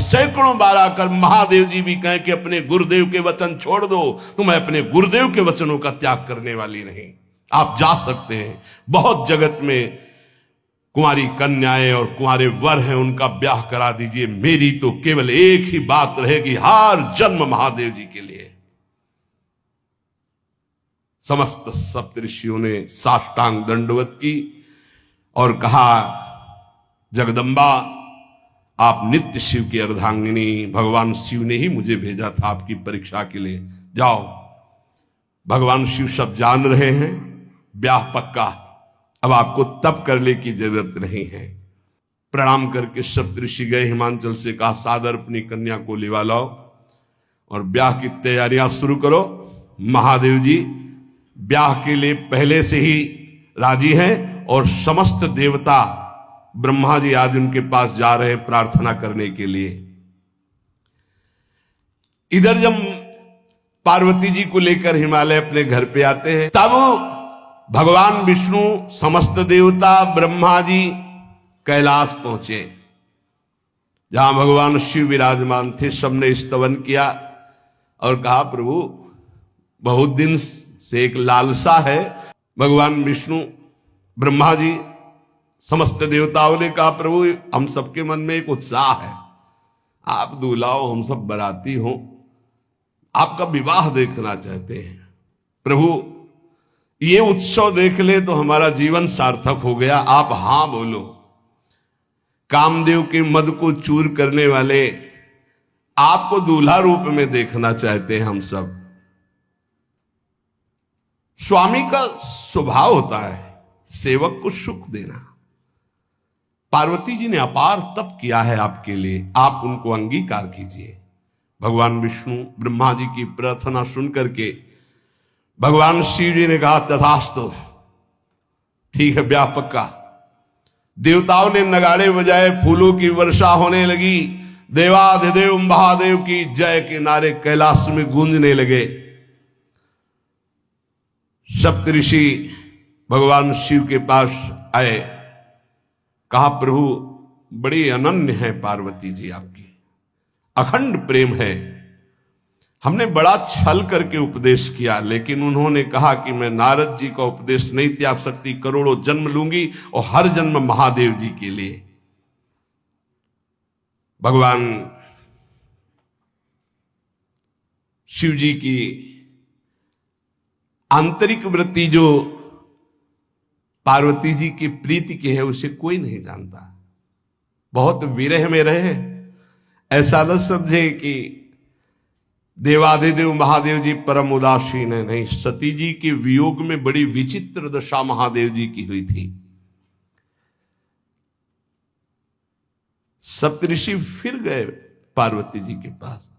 सैकड़ों बार आकर महादेव जी भी कहें कि अपने गुरुदेव के वचन छोड़ दो, तो मैं अपने गुरुदेव के वचनों का त्याग करने वाली नहीं। आप जा सकते हैं। बहुत जगत में कुंवारी कन्याएं और कुंवारे वर हैं, उनका ब्याह करा दीजिए। मेरी तो केवल एक ही बात रहेगी, हर जन्म महादेव जी के लिए। समस्त सप्तऋषियों ने साष्टांग दंडवत की और कहा, जगदम्बा, आप नित्य शिव की अर्धांगिनी, भगवान शिव ने ही मुझे भेजा था आपकी परीक्षा के लिए। जाओ, भगवान शिव सब जान रहे हैं, ब्याह पक्का, अब आपको तप करने की जरूरत नहीं है। प्रणाम करके सप्तऋषि गए, हिमांचल से कहा, सादर अपनी कन्या को लिवा लाओ और ब्याह की तैयारियां शुरू करो। महादेव जी ब्याह के लिए पहले से ही राजी हैं और समस्त देवता, ब्रह्मा जी आज उनके पास जा रहे हैं प्रार्थना करने के लिए। इधर जब पार्वती जी को लेकर हिमालय अपने घर पे आते हैं, तब भगवान विष्णु, समस्त देवता, ब्रह्मा जी कैलाश पहुंचे, जहां भगवान शिव विराजमान थे। सबने स्तवन किया और कहा, प्रभु बहुत दिन से एक लालसा है। भगवान विष्णु, ब्रह्मा जी, समस्त देवताओं ने कहा, प्रभु हम सबके मन में एक उत्साह है, आप दूल्हा हो, हम सब बराती हो, आपका विवाह देखना चाहते हैं। प्रभु ये उत्सव देख ले तो हमारा जीवन सार्थक हो गया, आप हां बोलो। कामदेव के मद को चूर करने वाले आपको दूल्हा रूप में देखना चाहते हैं हम सब। स्वामी का स्वभाव होता है सेवक को सुख देना। पार्वती जी ने अपार तप किया है आपके लिए, आप उनको अंगीकार कीजिए। भगवान विष्णु, ब्रह्मा जी की प्रार्थना सुन करके भगवान शिव जी ने कहा, तथास्तु, ठीक है, ब्याह पक्का। देवताओं ने नगाड़े बजाए, फूलों की वर्षा होने लगी, देवाधिदेव महादेव की जय के नारे कैलाश में गूंजने लगे। सप्तऋषि भगवान शिव के पास आए, कहा, प्रभु बड़ी अनन्य है पार्वती जी आपकी, अखंड प्रेम है। हमने बड़ा छल करके उपदेश किया, लेकिन उन्होंने कहा कि मैं नारद जी का उपदेश नहीं त्याग सकती, करोड़ों जन्म लूंगी और हर जन्म महादेव जी के लिए। भगवान शिव जी की आंतरिक वृत्ति जो पार्वती जी की प्रीति की है, उसे कोई नहीं जानता। बहुत विरह में रहे, ऐसा न समझे कि देवाधिदेव महादेव जी परम उदासीन है, नहीं। सती जी के वियोग में बड़ी विचित्र दशा महादेव जी की हुई थी। सप्तऋषि फिर गए पार्वती जी के पास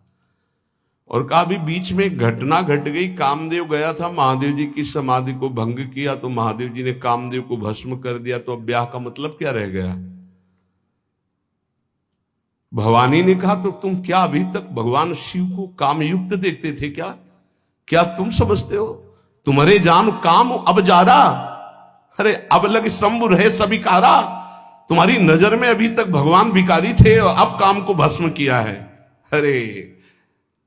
और कहा, अभी बीच में घटना घट गई, कामदेव गया था, महादेव जी की समाधि को भंग किया, तो महादेव जी ने कामदेव को भस्म कर दिया, तो अब ब्याह का मतलब क्या रह गया। भवानी ने कहा, तो तुम क्या अभी तक भगवान शिव को कामयुक्त देखते थे क्या? क्या तुम समझते हो तुम्हारे जान काम अब जा रहा? अरे अब लग शंभु रहे सभिकारा। तुम्हारी नजर में अभी तक भगवान भिखारी थे और अब काम को भस्म किया है। अरे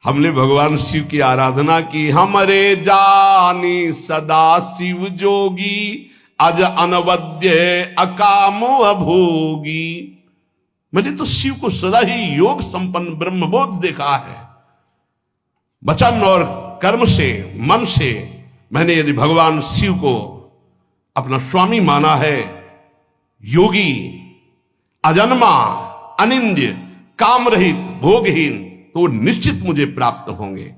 हमने भगवान शिव की आराधना की, हमारे जानी सदा शिव जोगी, अज अनवद्य अकामो अभोगी। मैंने तो शिव को सदा ही योग संपन्न ब्रह्मबोध देखा है। वचन और कर्म से, मन से मैंने यदि भगवान शिव को अपना स्वामी माना है, योगी, अजन्मा, अनिंद्य, काम रहित, भोगहीन, तो निश्चित मुझे प्राप्त होंगे।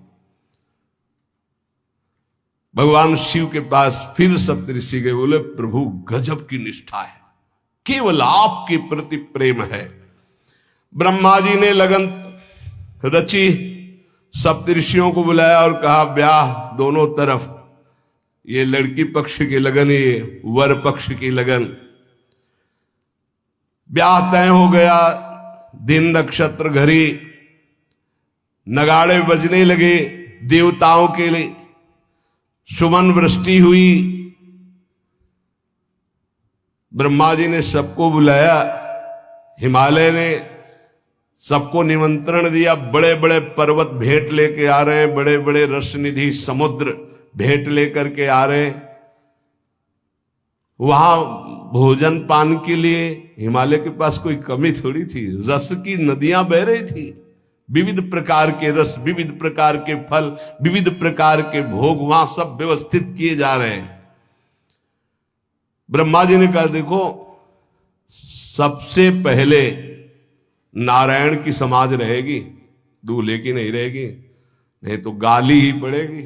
भगवान शिव के पास फिर सप्तऋषि गए, बोले प्रभु गजब की निष्ठा है, केवल आपके प्रति प्रेम है। ब्रह्मा जी ने लगन रची, सप्तऋषियों को बुलाया और कहा, ब्याह दोनों तरफ, ये लड़की पक्ष की लगन, ये वर पक्ष की लगन। ब्याह तय हो गया, दिन नक्षत्र घड़ी, नगाड़े बजने लगे, देवताओं के लिए सुमन वृष्टि हुई। ब्रह्मा जी ने सबको बुलाया, हिमालय ने सबको निमंत्रण दिया, बड़े बड़े पर्वत भेंट लेके आ रहे हैं, बड़े बड़े रसनिधि समुद्र भेंट लेकर के आ रहे हैं। वहां भोजन पान के लिए हिमालय के पास कोई कमी थोड़ी थी, रस की नदियां बह रही थी, विविध प्रकार के रस, विविध प्रकार के फल, विविध प्रकार के भोग वहां सब व्यवस्थित किए जा रहे हैं। ब्रह्मा जी ने कहा देखो, सबसे पहले नारायण की समाज रहेगी, दूल्हे की नहीं रहेगी, नहीं तो गाली ही पड़ेगी।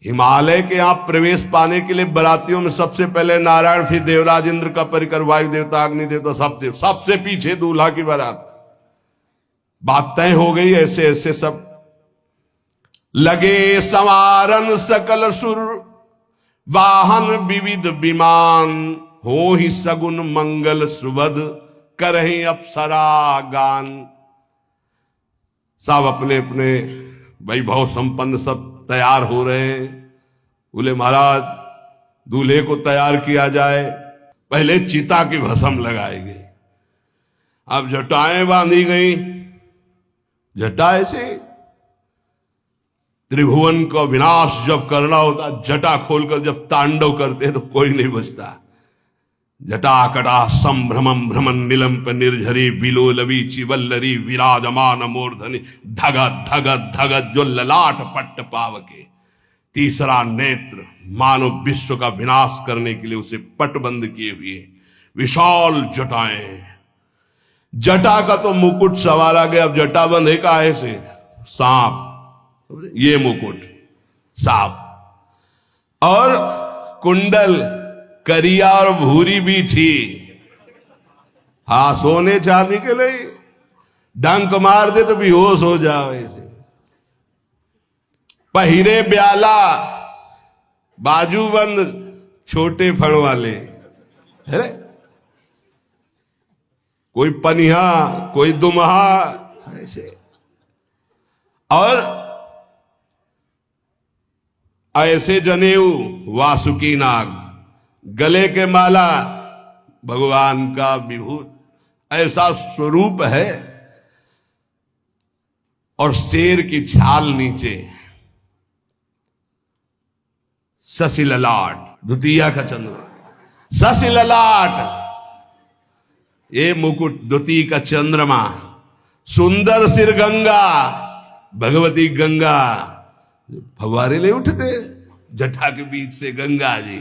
हिमालय के यहां प्रवेश पाने के लिए बरातियों में सबसे पहले नारायण, फिर देवराज इंद्र का परिकर, वायु देवता, अग्नि देवता, सबसे पीछे दूल्हा की बारात। बात तय हो गई। ऐसे ऐसे सब लगे संवारन सकल सुर, वाहन विविध विमान, हो ही सगुन मंगल सुबद, करहि अप्सरा गान। सब अपने अपने वैभव संपन्न सब तैयार हो रहे हैं। बोले महाराज दूल्हे को तैयार किया जाए, पहले चिता की भस्म लगाई गई, अब जटाएं बांधी गई। जटा से त्रिभुवन का विनाश जब करना होता, जटा खोलकर जब तांडव करते तो कोई नहीं बचता। जटाकटा संभ्रमम भ्रमण निलंप निर्झरी, विलोलवी चिवल्लरी विराजमान मूर्धनि, धगत धगत धगत जो ललाट पट्ट पावके। तीसरा नेत्र मानो विश्व का विनाश करने के लिए उसे पटबंद किए हुए विशाल जटाएं। जटा का तो मुकुट सवारा गया, अब जटा बंधे का ऐसे सांप, ये मुकुट सांप, और कुंडल करिया और भूरी भी थी। हाँ, सोने चांदी के लिए डंक मार दे तो बेहोश हो जाओ ऐसे। पहिरे ब्याला, बाजूबंद छोटे फण वाले, है कोई पनिहा, कोई दुमहा ऐसे, और ऐसे जनेऊ वासुकी नाग, गले के माला भगवान का विभूत, ऐसा स्वरूप है। और शेर की छाल नीचे, शशि ललाट, द्वितीया का चंद्र, शशि ललाट, ये मुकुट द्वितीय का चंद्रमा, सुंदर सिर गंगा, भगवती गंगा फवारे ले उठते जटा के बीच से गंगा जी।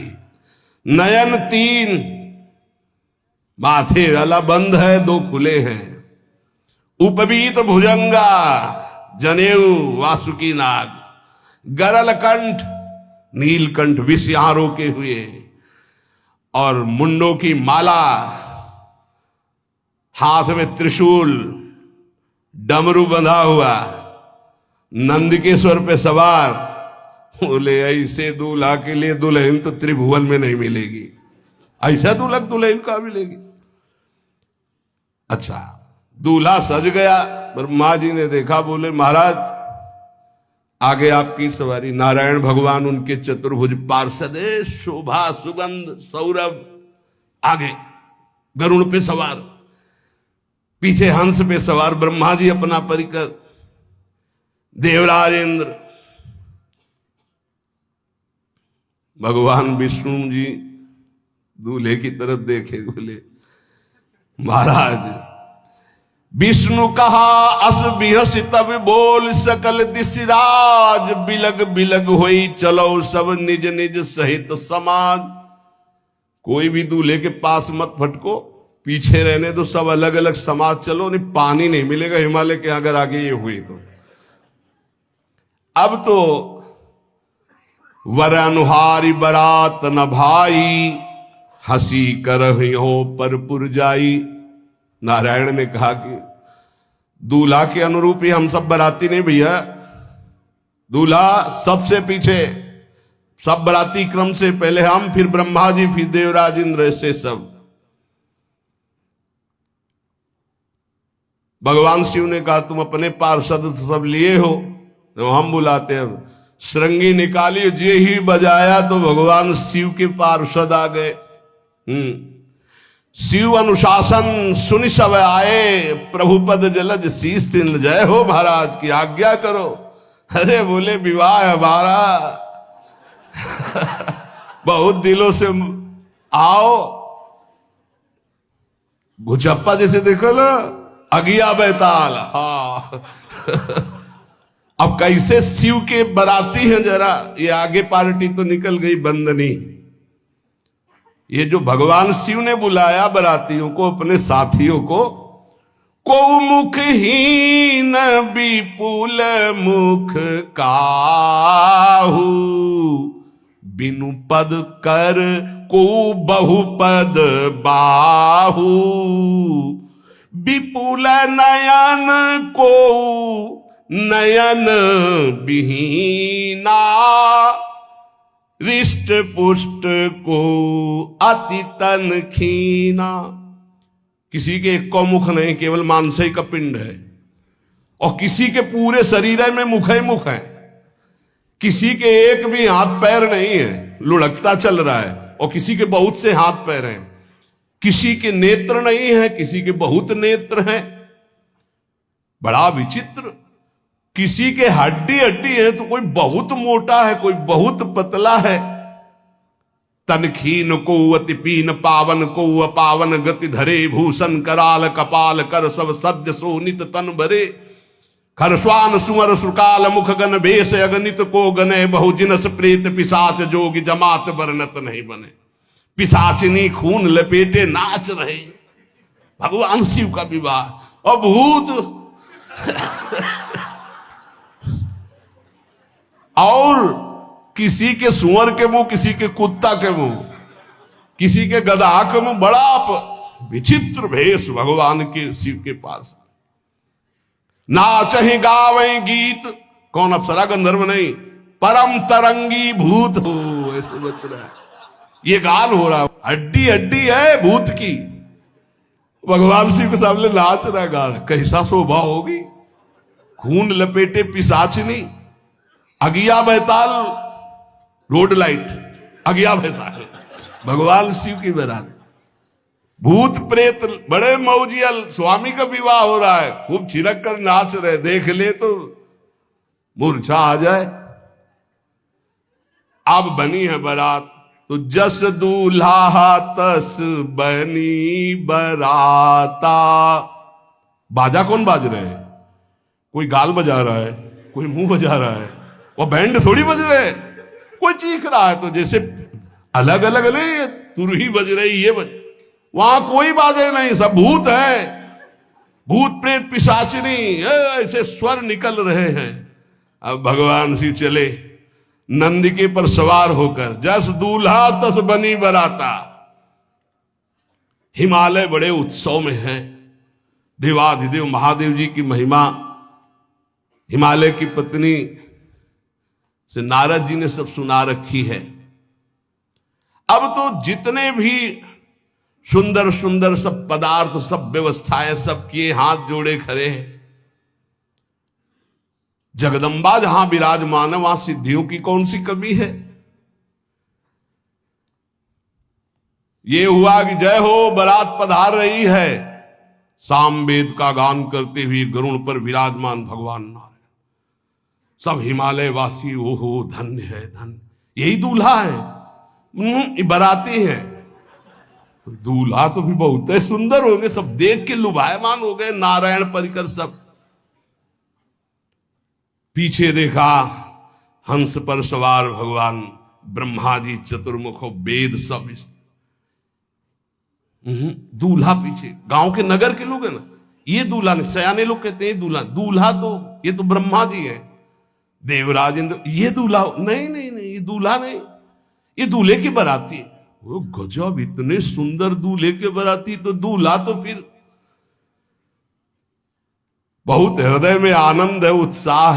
नयन तीन, माथे वाला बंद है, दो खुले हैं। उपवीत भुजंगा, जनेऊ वासुकी नाग, गरल कंठ, नीलकंठ विष यहां रोके हुए, और मुंडों की माला, हाथ में त्रिशूल, डमरू बंधा हुआ, नंदकेश्वर पे सवार। बोले ऐसे दूल्हा के लिए दुल्हन तो त्रिभुवन में नहीं मिलेगी, ऐसा दूल्हा दुल्हन का मिलेगी। अच्छा, दूल्हा सज गया, ब्रह्मा जी ने देखा, बोले महाराज आगे आपकी सवारी। नारायण भगवान उनके चतुर्भुज पार्षद, शोभा सुगंध सौरभ, आगे गरुण पे सवार, पीछे हंस पे सवार ब्रह्मा जी अपना परिकर, देवराज इंद्र, भगवान विष्णु जी दूल्हे की तरफ देखे, बोले महाराज विष्णु कहा अस बिहस तब बोल, सकल दिशराज बिलग बिलग होई, चलो सब निज निज सहित समाज। कोई भी दूल्हे के पास मत फटको, पीछे रहने दो, सब अलग अलग समाज चलो, नहीं पानी नहीं मिलेगा हिमालय के अगर आगे ये हुई तो। अब तो वर अनुहारी बरात न भाई, हंसी करहियो परपुर जाई। नारायण ने कहा कि दूल्हा के अनुरूप ही हम सब बराती नहीं भैया, दूल्हा सबसे पीछे, सब बराती क्रम से पहले हम, फिर ब्रह्मा जी, फिर देवराज इंद्र, ऐसे सब। भगवान शिव ने कहा तुम अपने पार्षद सब लिए हो, तो हम बुलाते हैं। श्रृंगी निकाली, जे ही बजाया तो भगवान शिव के पार्षद आ गए। शिव अनुशासन सुनि सब आए, प्रभुपद जलज शीस तिन जय हो महाराज की आज्ञा करो। अरे बोले विवाह हमारा बहुत दिलों से आओ। भुचप्पा जैसे देखो ना, अगिया बैताल। हाँ अब कैसे शिव के बराती हैं, जरा ये आगे पार्टी तो निकल गई बंदनी। ये जो भगवान शिव ने बुलाया बरातियों को, अपने साथियों को मुखहीन विपुल मुख काहू, बिनु पद कर को बहुपद बाहू, विपुल नयन को नयन विहीना, रिष्ट पुष्ट को अति तन खीना। किसी के एक को मुख नहीं, केवल मांस ही का पिंड है, और किसी के पूरे शरीर में मुख ही मुख है। किसी के एक भी हाथ पैर नहीं है, लुढ़कता चल रहा है, और किसी के बहुत से हाथ पैर हैं। किसी के नेत्र नहीं है, किसी के बहुत नेत्र हैं। बड़ा विचित्र। किसी के हड्डी हड्डी है तो कोई बहुत मोटा है, कोई बहुत पतला है। तनखीन को अति पीन, पावन को अपावन, गति धरे भूषण कराल, कपाल कर सब सद्य सोनित तन भरे। खरस्वान सुअर सुकाल मुख गण भेष, अगणित को गने बहु जिनस प्रेत पिशाच, जोगी जमात बरनत नहीं बने। पिशाचिनी खून लपेटे नाच रहे, भगवान शिव का विवाह। और भूत और किसी के सुअर के मुंह, किसी के कुत्ता के मुंह, किसी के गधा के मुंह। बड़ा विचित्र भेष भगवान के शिव के पास। नाचहि गावें गीत, कौन अप्सरा गंधर्व नहीं, परम तरंगी भूत हो, ऐसे बच रहा है। ये गाल हो रहा है, हड्डी हड्डी है भूत की। भगवान शिव के सामने नाच रहा है, गाल। कैसा शोभा होगी। खून लपेटे पिशाचिनी, अगिया बैताल, रोड लाइट, अगिया बैताल, भगवान शिव की बारात। भूत प्रेत बड़े मौजियल, स्वामी का विवाह हो रहा है, खूब छिड़क कर नाच रहे। देख ले तो मूर्छा आ जाए। अब बनी है बारात, तो जस दूल्हा तस बनी बराता। बाजा कौन बाज रहे हैं? कोई गाल बजा रहा है, कोई मुंह बजा रहा है, वो बैंड थोड़ी बज रहे। कोई चीख रहा है तो जैसे अलग अलग नहीं, तुरही बज रही, ये बज। वहां कोई बाजे नहीं, सब भूत है। भूत प्रेत पिशाचिनी ऐसे स्वर निकल रहे हैं। अब भगवान शिव चले नंदिके पर सवार होकर, जस दूल्हा तस बनी बराता। हिमालय बड़े उत्सव में है। देवाधिदेव महादेव जी की महिमा हिमालय की पत्नी से नारद जी ने सब सुना रखी है। अब तो जितने भी सुंदर सुंदर सब पदार्थ, सब व्यवस्थाएं, सब किए, हाथ जोड़े खड़े हैं। जगदम्बा जहां विराजमान है, वहां सिद्धियों की कौन सी कमी है। ये हुआ कि जय हो बारात पधार रही है, सामवेद का गान करते हुए गरुड़ पर विराजमान भगवान नारायण। सब हिमालय वासी ओहो धन्य है, धन्य। यही दूल्हा है, बाराती है। दूल्हा तो भी बहुत है, सुंदर हो गए, सब देख के लुभायमान हो गए। नारायण परिकर सब। पीछे देखा हंस पर सवार भगवान ब्रह्मा जी चतुर्मुख, वेद सब। दूल्हा पीछे, गांव के नगर के लोग है ना, ये दूल्हा नहीं। सयाने लोग कहते हैं दूल्हा, दूल्हा तो ये तो ब्रह्मा जी है, देवराज इंद्र। ये दूल्हा नहीं, नहीं नहीं, ये दूल्हा नहीं, ये दूल्हे की बाराती है। वो गजब, इतने सुंदर दूल्हे के बाराती, तो दूल्हा तो फिर बहुत हृदय में आनंद है, उत्साह है।